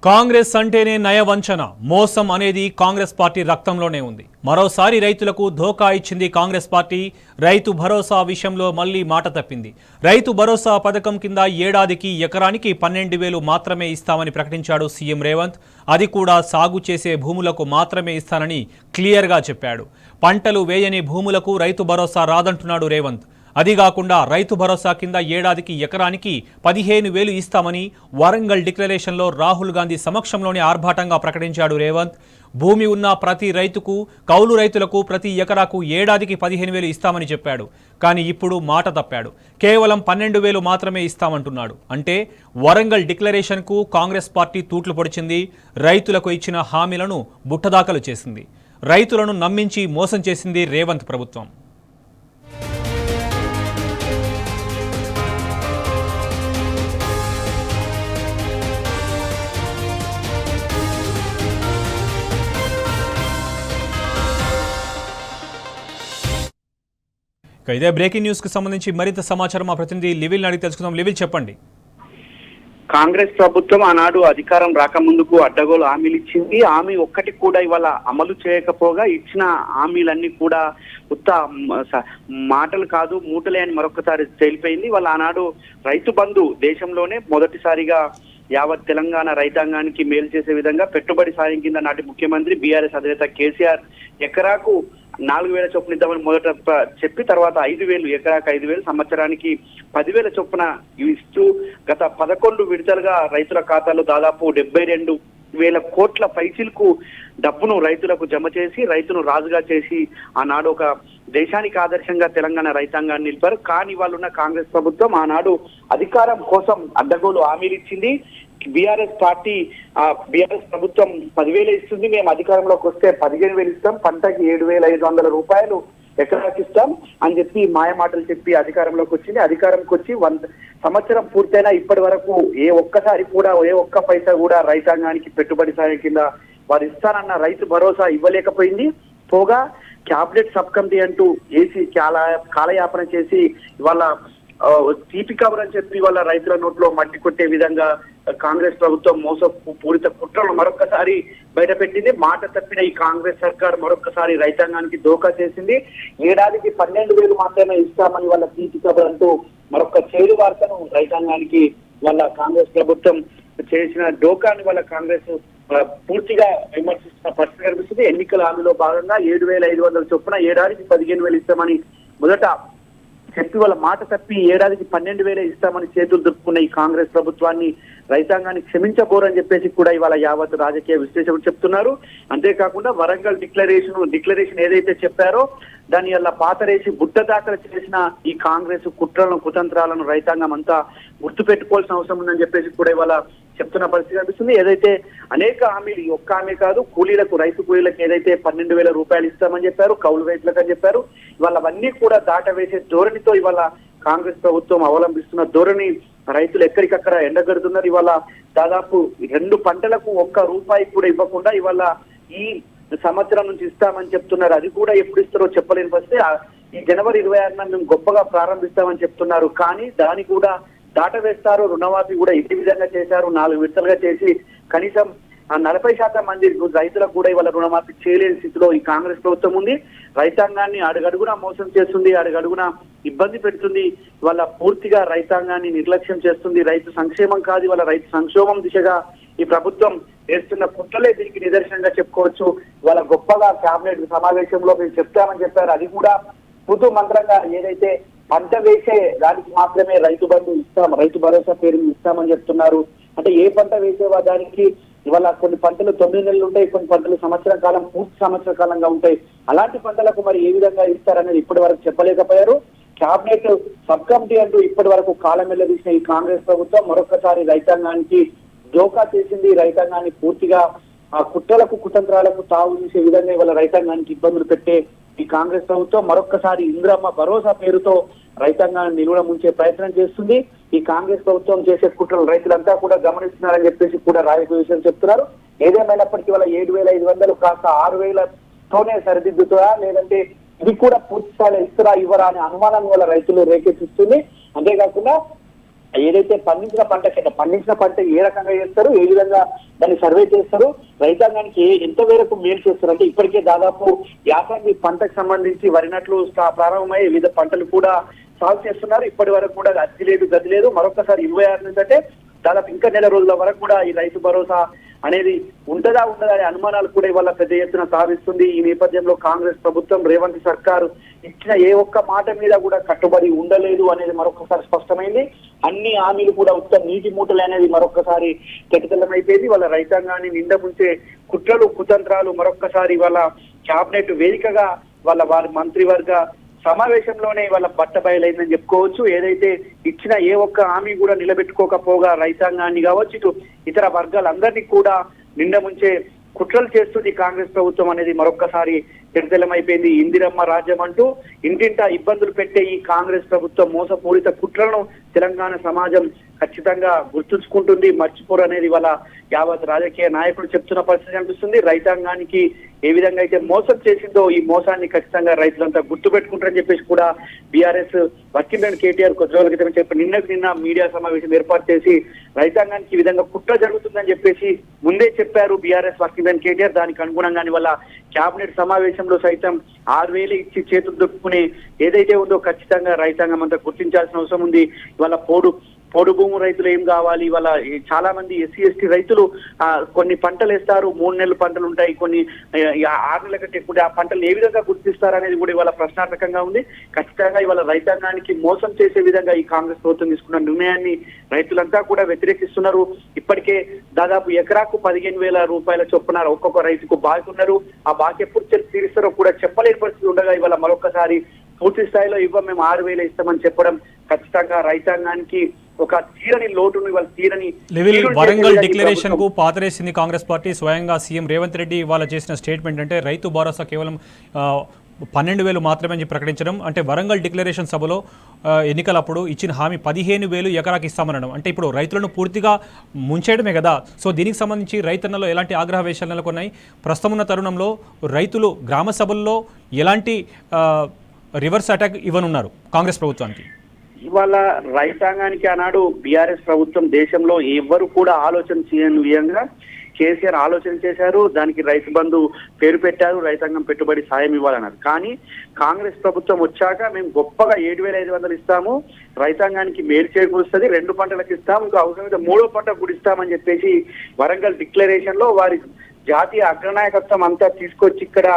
కాంగ్రెస్ అంటేనే నయవంచన మోసం అనేది కాంగ్రెస్ పార్టీ రక్తంలోనే ఉంది. మరోసారి రైతులకు ధోకా ఇచ్చింది కాంగ్రెస్ పార్టీ. రైతు భరోసా విషయంలో మళ్లీ మాట తప్పింది. రైతు భరోసా పథకం కింద ఏడాదికి ఎకరానికి 12,000 మాత్రమే ఇస్తామని ప్రకటించాడు సీఎం రేవంత్. అది కూడా సాగు చేసే భూములకు మాత్రమే ఇస్తానని క్లియర్గా చెప్పాడు. పంటలు వేయని భూములకు రైతు భరోసా రాదంటున్నాడు రేవంత్. అదిగాకుండా రైతు భరోసా కింద ఏడాదికి ఎకరానికి 15,000 ఇస్తామని వరంగల్ డిక్లరేషన్లో రాహుల్ గాంధీ సమక్షంలోనే ఆర్భాటంగా ప్రకటించాడు రేవంత్. భూమి ఉన్న ప్రతి రైతుకు, కౌలు రైతులకు ప్రతి ఎకరాకు ఏడాదికి 15,000 ఇస్తామని చెప్పాడు. కానీ ఇప్పుడు మాట తప్పాడు. కేవలం 12,000 మాత్రమే ఇస్తామంటున్నాడు. అంటే వరంగల్ డిక్లరేషన్కు కాంగ్రెస్ పార్టీ తూట్లు పొడిచింది. రైతులకు ఇచ్చిన హామీలను బుట్టదాఖలు చేసింది. రైతులను నమ్మించి మోసం చేసింది రేవంత్ ప్రభుత్వం. ఇదే బ్రేకింగ్ న్యూస్ కి సంబంధించి మరింత సమాచారం మా ప్రతినిధి లివిల్ అడిగి తెలుసుకుందాం. లివిల్ చెప్పండి. కాంగ్రెస్ ప్రభుత్వం ఆనాడు అధికారం రాకముందుకు అడ్డగోలు హామీలు ఇచ్చింది. హామీ ఒక్కటి కూడా ఇవాళ అమలు చేయకపోగా ఇచ్చిన హామీలన్నీ కూడా ఉత్త మాటలు కాదు, మూటలే అని మరొకసారి తేలిపోయింది. వాళ్ళ ఆనాడు రైతు బంధు దేశంలోనే మొదటిసారిగా యావత్ తెలంగాణ రైతాంగానికి మేలు చేసే విధంగా పెట్టుబడి సాయం కింద నాటి ముఖ్యమంత్రి బీఆర్ఎస్ అధినేత కేసీఆర్ ఎకరాకు 4,000 చొప్పున ఇద్దామని మొదట చెప్పి తర్వాత 5,000, ఎకరాకు 5,000, సంవత్సరానికి 10,000 చొప్పున ఇస్తూ గత 11 విడతలుగా రైతుల ఖాతాలో దాదాపు 72,000 కోట్ల పైచిలకు డబ్బును రైతులకు జమ చేసి రైతును రాజుగా చేసి ఆనాడు ఒక దేశానికి ఆదర్శంగా తెలంగాణ రైతాంగాన్ని నిలిపారు. కానీ వాళ్ళు ఉన్న కాంగ్రెస్ ప్రభుత్వం ఆనాడు అధికారం కోసం అడ్డగోలు హామీలు ఇచ్చింది. బీఆర్ఎస్ ప్రభుత్వం 10,000 ఇస్తుంది, మేము అధికారంలోకి వస్తే 15,000 ఇస్తాం, పంటకి 7,500 రూపాయలు ఎకరాకి ఇస్తాం అని చెప్పి మాయమాటలు చెప్పి అధికారంలోకి వచ్చింది. అధికారంకి వచ్చి 100 సంవత్సరం పూర్తయినా ఇప్పటి వరకు ఏ ఒక్క పైసా కూడా రైతాంగానికి పెట్టుబడి సాయం కింద వారు ఇస్తానన్న రైతు భరోసా ఇవ్వలేకపోయింది. పోగా క్యాబినెట్ సబ్ కమిటీ అంటూ ఏసీ కాలయాపన చేసి ఇవాళ తీపి కబర్ అని చెప్పి వాళ్ళ రైతుల నోట్లో మట్టి కొట్టే విధంగా కాంగ్రెస్ ప్రభుత్వం పూరిత కుట్రలు మరొకసారి బయటపెట్టింది. మాట తప్పిన ఈ కాంగ్రెస్ సర్కార్ మరొకసారి రైతాంగానికి దోకా చేసింది. ఏడాదికి 12,000 మాత్రమే ఇస్తామని వాళ్ళ తీపి కబర్ అంటూ మరొక చేదు వార్తను రైతాంగానికి వాళ్ళ కాంగ్రెస్ ప్రభుత్వం చేసిన డోకాని వాళ్ళ కాంగ్రెస్ పూర్తిగా విమర్శిస్తున్న పరిస్థితి కనిపిస్తుంది. ఎన్నికల హామీలో భాగంగా 7,500 చొప్పున ఏడాదికి 15,000 ఇస్తామని మొదట చెప్పి వాళ్ళ మాట తప్పి ఏడాదికి 12,000 ఇస్తామని చేతులు దుక్కున్న ఈ కాంగ్రెస్ ప్రభుత్వాన్ని రైతాంగాన్ని క్షమించబోరని చెప్పేసి కూడా ఇవాళ యావత్ రాజకీయ విశ్లేషకులు చెప్తున్నారు. అంతేకాకుండా వరంగల్ డిక్లరేషన్ ఏదైతే చెప్పారో దాని వల్ల పాతరేసి బుట్ట దాఖలు చేసిన ఈ కాంగ్రెస్ కుట్రలను కుతంత్రాలను రైతాంగం అంతా గుర్తు పెట్టుకోవాల్సిన అవసరం ఉందని చెప్పేసి కూడా ఇవాళ చెప్తున్న పరిస్థితి కనిపిస్తుంది. ఏదైతే అనేక హామీలు, ఒక్క హామీ కాదు, రైతు కూలీలకు ఏదైతే 12,000 రూపాయలు ఇస్తామని చెప్పారు, కౌలు రైతులకు అని చెప్పారు, ఇవాళ అవన్నీ కూడా దాటవేసే ధోరణితో ఇవాళ కాంగ్రెస్ ప్రభుత్వం అవలంబిస్తున్న ధోరణి రైతులు ఎక్కడికక్కడ ఎండగడుతున్నారు. ఇవాళ దాదాపు 2 పంటలకు ₹1 కూడా ఇవ్వకుండా ఇవాళ ఈ సంవత్సరం నుంచి ఇస్తామని చెప్తున్నారు. అది కూడా ఎప్పుడు ఇస్తారో చెప్పలేని పరిస్థితి. ఈ జనవరి 26న మేము గొప్పగా ప్రారంభిస్తామని చెప్తున్నారు. కానీ దాన్ని కూడా దాటవేస్తారు. రుణమాఫీ కూడా ఇదే విధంగా చేశారు, 4 విడతలుగా చేసి కనీసం 40% మంది రైతులకు కూడా ఇవాళ రుణమాఫీ చేయలేని స్థితిలో ఈ కాంగ్రెస్ ప్రభుత్వం ఉంది. రైతాంగాన్ని అడుగడుగునా మోసం చేస్తుంది, అడుగడుగునా ఇబ్బంది పెడుతుంది. ఇవాళ పూర్తిగా రైతాంగాన్ని నిర్లక్ష్యం చేస్తుంది. రైతు సంక్షేమం కాదు, ఇవాళ రైతు సంక్షోభం దిశగా ఈ ప్రభుత్వం వేస్తున్న కుట్రలే దీనికి నిదర్శనంగా చెప్పుకోవచ్చు. ఇవాళ గొప్పగా కేబినెట్ సమావేశంలో మేము చెప్తామని చెప్పారు. అది కూడా పుతు మంత్రంగా ఏదైతే పంట వేసే దానికి మాత్రమే రైతు భరోసా పేరు ఇస్తామని చెప్తున్నారు. అంటే ఏ పంట వేసేవా దానికి ఇవాళ కొన్ని పంటలు 9 నెలలు ఉంటాయి, కొన్ని పంటలు పూర్తి సంవత్సర కాలంగా ఉంటాయి. అలాంటి పంటలకు మరి ఏ విధంగా ఇస్తారనేది ఇప్పటి వరకు చెప్పలేకపోయారు. కేబినెట్ సబ్ కమిటీ అంటూ ఇప్పటి వరకు కాలం వెళ్లదీసిన ఈ కాంగ్రెస్ ప్రభుత్వం మరొకసారి రైతాంగానికి దోకా చేసింది. రైతాంగాన్ని పూర్తిగా కుట్రలకు కుతంత్రాలకు తావు చేసే విధంగా ఇవాళ రైతాంగానికి ఇబ్బందులు పెట్టే ఈ కాంగ్రెస్ ప్రభుత్వం మరొక్కసారి ఇందిరమ్మ భరోసా పేరుతో రైతాంగాన్ని నిలువ ముంచే ప్రయత్నం చేస్తుంది. ఈ కాంగ్రెస్ ప్రభుత్వం చేసే కుట్రలు రైతులంతా కూడా గమనిస్తున్నారని చెప్పేసి కూడా రాజకీయ విషయాలు చెప్తున్నారు. ఏదేమైనప్పటికీ వాళ్ళ 7,500 కాస్త 6,000తోనే సరిదిద్దుతారా, లేదంటే ఇది కూడా పూర్తి స్థాయిలో ఇస్తారా ఇవ్వరా అనే అనుమానం వల్ల రైతులు రేకెత్తిస్తుంది. అంతేకాకుండా ఏదైతే పండించిన పంట ఏ రకంగా చేస్తారు, ఏ విధంగా దాన్ని సర్వే చేస్తారు, రైతాంగానికి ఎంత మేరకు మేలు చేస్తారు అంటే ఇప్పటికే దాదాపు యాసంగి పంటకు సంబంధించి వరి నాట్లు ప్రారంభమై వివిధ పంటలు కూడా సాగు చేస్తున్నారు. ఇప్పటి వరకు కూడా గతి లేదు. మరొకసారి 26 నుంచి అంటే దాదాపు ఇంకా నెల రోజుల వరకు కూడా ఈ రైతు భరోసా అనేది ఉండదా అనే అనుమానాలు కూడా ఇవాళ పెద్ద ఎత్తున సాధిస్తుంది. ఈ నేపథ్యంలో కాంగ్రెస్ ప్రభుత్వం రేవంత్ సర్కారు ఇచ్చిన ఏ ఒక్క మాట మీద కూడా కట్టుబడి ఉండలేదు అనేది మరొకసారి స్పష్టమైంది. అన్ని హామీలు కూడా ఉత్తమ నీటి మూటలు అనేది మరొకసారి తెల్లమైపోయింది. వాళ్ళ రైతాంగాన్ని నిండముంచే కుట్రలు కుతంత్రాలు మరొకసారి వాళ్ళ క్యాబినెట్ వేదికగా వారి మంత్రివర్గ సమావేశంలోనే వాళ్ళ బట్ట బయలైందని చెప్పుకోవచ్చు. ఏదైతే ఇచ్చిన ఏ ఒక్క హామీ కూడా నిలబెట్టుకోకపోగా రైతాంగాన్ని కావచ్చు, ఇటు ఇతర వర్గాలందరినీ కూడా నిండముంచే కుట్రలు చేస్తుంది కాంగ్రెస్ ప్రభుత్వం అనేది మరొక్కసారి తెల్లమైపోయింది. ఇందిరమ్మ రాజ్యం అంటూ ఇంటింటా ఇబ్బందులు పెట్టే ఈ కాంగ్రెస్ ప్రభుత్వం మోసపూరిత కుట్రలను తెలంగాణ సమాజం ఖచ్చితంగా గుర్తుంచుకుంటుంది, మర్చిపోరు అనేది వాళ్ళ యావత్ రాజకీయ నాయకులు చెప్తున్న పరిస్థితి అనిపిస్తుంది. రైతాంగానికి ఏ విధంగా అయితే మోసం చేసిందో ఈ మోసాన్ని ఖచ్చితంగా రైతులంతా గుర్తుపెట్టుకుంటారని చెప్పేసి కూడా బీఆర్ఎస్ వర్కింగ్ ప్రెసిడెంట్ కేటీఆర్ కొద్ది రోజుల క్రితం చెప్పి నిన్న మీడియా సమావేశం ఏర్పాటు చేసి రైతాంగానికి ఈ విధంగా కుట్ర జరుగుతుందని చెప్పేసి ముందే చెప్పారు బీఆర్ఎస్ వర్కింగ్ ప్రెసిడెంట్ కేటీఆర్. దానికి అనుగుణంగానే వాళ్ళ కేబినెట్ సమావేశంలో సైతం 6,000 ఇచ్చి చేతులు దొక్కునే ఏదైతే ఉందో ఖచ్చితంగా రైతాంగం అంతా గుర్తించాల్సిన అవసరం ఉంది. ఇవాళ పోడు భూము రైతులు ఏం కావాలి, వాళ్ళ చాలా మంది ఎస్సీ ఎస్టీ రైతులు కొన్ని పంటలు వేస్తారు, 3 నెలల పంటలు ఉంటాయి, కొన్ని 6 నెలల కంటే ఎక్కువ ఆ పంటలు ఏ విధంగా గుర్తిస్తారు అనేది కూడా ఇవాళ ప్రశ్నార్థకంగా ఉంది. ఖచ్చితంగా ఇవాళ రైతాంగానికి మోసం చేసే విధంగా ఈ కాంగ్రెస్ ప్రభుత్వం తీసుకున్న నిర్ణయాన్ని రైతులంతా కూడా వ్యతిరేకిస్తున్నారు. ఇప్పటికే దాదాపు ఎకరాకు 15,000 రూపాయల చొప్పున ఒక్కొక్క రైతుకు బాకీ ఉన్నారు. ఆ బాకీ ఎప్పుడు తీరుస్తారో కూడా చెప్పలేని పరిస్థితి ఉండగా ఇవాళ మరొకసారి పూర్తి స్థాయిలో మేము 6,000 ఇస్తామని చెప్పడం ఖచ్చితంగా రైతాంగానికి ఒక తీరని లోటును ఇవాళ వరంగల్ డిక్లరేషన్ కు పాతరేసింది కాంగ్రెస్ పార్టీ. స్వయంగా సీఎం రేవంత్ రెడ్డి ఇవాళ చేసిన స్టేట్మెంట్ అంటే రైతు భరోసా కేవలం 12,000 మాత్రమే అని ప్రకటించడం, అంటే వరంగల్ డిక్లరేషన్ సభలో ఎన్నికలప్పుడు ఇచ్చిన హామీ 15,000 ఎకరాకి ఇస్తామనడం, అంటే ఇప్పుడు రైతులను పూర్తిగా ముంచేయడమే కదా. సో దీనికి సంబంధించి రైతన్నలో ఎలాంటి ఆగ్రహవేశాలు నెలకొన్నాయి? ప్రస్తుతం ఉన్న తరుణంలో రైతులు గ్రామ సభల్లో ఎలాంటి రివర్స్ అటాక్ ఇవ్వనున్నారు కాంగ్రెస్ ప్రభుత్వానికి? ఇవాళ రైతాంగానికి ఆనాడు బీఆర్ఎస్ ప్రభుత్వం దేశంలో ఎవ్వరు కూడా ఆలోచన చేయని విధంగా కేసీఆర్ ఆలోచన చేశారు. దానికి రైతు బంధు పేరు పెట్టారు, రైతాంగం పెట్టుబడి సాయం ఇవ్వాలన్నారు. కానీ కాంగ్రెస్ ప్రభుత్వం వచ్చాక మేము గొప్పగా 7,500 ఇస్తాము, రైతాంగానికి మేలు చేకూరుస్తుంది, 2 పంటలకు ఇస్తాము, ఇంకా అవసరమైతే 3వ పంట కూడా ఇస్తామని చెప్పేసి వరంగల్ డిక్లరేషన్ లో వారి జాతీయ అగ్రనాయకత్వం అంతా తీసుకొచ్చి ఇక్కడ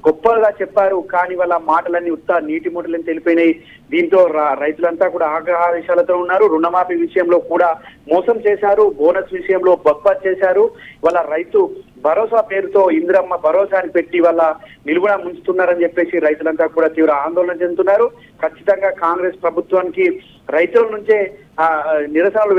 గొప్పగా చెప్పారు. కానీ వాళ్ళ మాటలన్నీ నీటి మూటలని తెలిపోయినాయి. దీంతో రైతులంతా కూడా ఆగ్రహావేశాలతో ఉన్నారు. రుణమాఫీ విషయంలో కూడా మోసం చేశారు, బోనస్ విషయంలో బొక్పాట్ చేశారు. వాళ్ళ రైతు భరోసా పేరుతో ఇందిరమ్మ భరోసాని పెట్టి వాళ్ళ నిలువున ముంచుతున్నారని చెప్పేసి రైతులంతా కూడా తీవ్ర ఆందోళన చెందుతున్నారు. ఖచ్చితంగా కాంగ్రెస్ ప్రభుత్వానికి రైతుల నుంచే నిరసనలు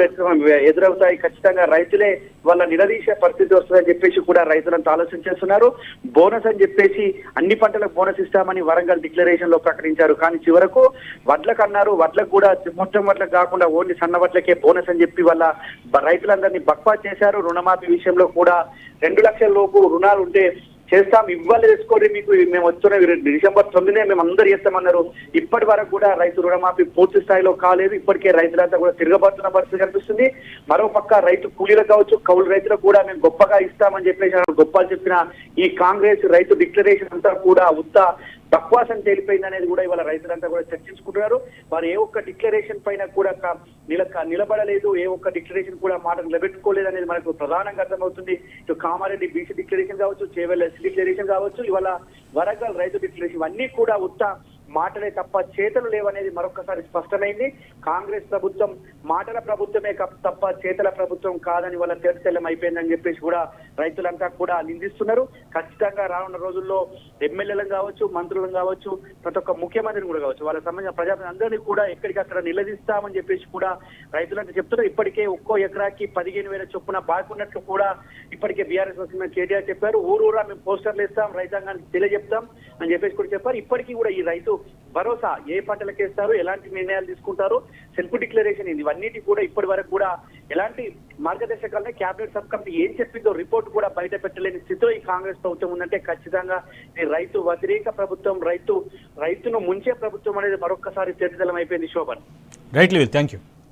ఎదురవుతాయి. ఖచ్చితంగా రైతులే వాళ్ళ నిలదీసే పరిస్థితి వస్తుందని చెప్పేసి కూడా రైతులంతా ఆలోచన చేస్తున్నారు. బోనస్ అని చెప్పేసి అన్ని పంటలకు బోనస్ ఇస్తామని వరంగల్ డిక్లరేషన్ లో ప్రకటించారు. కానీ చివరకు వడ్లకు అన్నారు, వడ్లకు కూడా మొత్తం వడ్లకు కాకుండా ఓన్లీ సన్న వడ్లకే బోనస్ అని చెప్పి వాళ్ళ రైతులందరినీ బక్వాస్ చేశారు. రుణమాఫీ విషయంలో కూడా 2 లక్షల లోపు రుణాలు ఉంటే చేస్తాం, ఇవ్వాలి తెచ్చుకోండి, మీకు మేము వస్తున్న డిసెంబర్ 9నే మేము అందరు చేస్తామన్నారు. ఇప్పటి వరకు కూడా రైతు రుణమాఫీ పూర్తి స్థాయిలో కాలేదు. ఇప్పటికే రైతులంతా కూడా తిరగబడుతున్న పరిస్థితి కనిపిస్తుంది. మరో పక్క రైతు కూలీలకు కావచ్చు, కౌలు రైతులకు కూడా మేము గొప్పగా ఇస్తామని చెప్పేసి గొప్పలు చెప్పిన ఈ కాంగ్రెస్ రైతు డిక్లరేషన్ అంతా కూడా బక్వాసం తేలిపోయింది అనేది కూడా ఇవాళ రైతులంతా కూడా చర్చించుకుంటున్నారు. వారు ఏ ఒక్క డిక్లరేషన్ పైన కూడా నిలబడలేదు, ఏ ఒక్క డిక్లరేషన్ కూడా మాట నిలబెట్టుకోలేదు అనేది మనకు ప్రధానంగా అర్థమవుతుంది. ఇటు కామారెడ్డి బీసీ డిక్లరేషన్ కావచ్చు, చేవెళ్ళ ఎస్సీ డిక్లరేషన్ కావచ్చు, ఇవాళ వరంగల్ రైతు డిక్లరేషన్, ఇవన్నీ కూడా మాటలే తప్ప చేతలు లేవనేది మరొకసారి స్పష్టమైంది. కాంగ్రెస్ ప్రభుత్వం మాటల ప్రభుత్వమే తప్ప చేతల ప్రభుత్వం కాదని వాళ్ళ తెల్లం అయిపోయిందని చెప్పేసి కూడా రైతులంతా కూడా నిందిస్తున్నారు. ఖచ్చితంగా రానున్న రోజుల్లో ఎమ్మెల్యేలను కావచ్చు, మంత్రులను కావచ్చు, ప్రతి ఒక్క ముఖ్యమంత్రిని కూడా కావచ్చు, వాళ్ళకి సంబంధించిన ప్రజాప్రతినిధులందరినీ అందరినీ కూడా ఎక్కడికక్కడ నిలదీస్తామని చెప్పేసి కూడా రైతులంతా చెప్తున్నారు. ఇప్పటికే ఒక్కో ఎకరాకి 15,000 చొప్పున బాగున్నట్లు కూడా ఇప్పటికే బీఆర్ఎస్ వస్తుంది కేటీఆర్ చెప్పారు. ఊరూరా మేము పోస్టర్లు ఇస్తాం, రైతాంగానికి తెలియజెప్తాం అని చెప్పేసి కూడా చెప్పారు. ఇప్పటికీ కూడా ఈ రైతు భరోసా ఏ పంటలకు వేస్తారు, ఎలాంటి నిర్ణయాలు తీసుకుంటారు, సెల్ఫ్ డిక్లరేషన్ ఇవన్నిటి కూడా ఇప్పటి వరకు కూడా ఎలాంటి మార్గదర్శకాలనే క్యాబినెట్ సబ్ కమిటీ ఏం చెప్పిందో రిపోర్ట్ కూడా బయట పెట్టలేని స్థితిలో ఈ కాంగ్రెస్ ప్రభుత్వం ఉందంటే ఖచ్చితంగా ఈ రైతు వ్యతిరేక ప్రభుత్వం, రైతును ముంచే ప్రభుత్వం అనేది మరొకసారి తెల్లమైపోయింది. శోభన్. Right, thank you.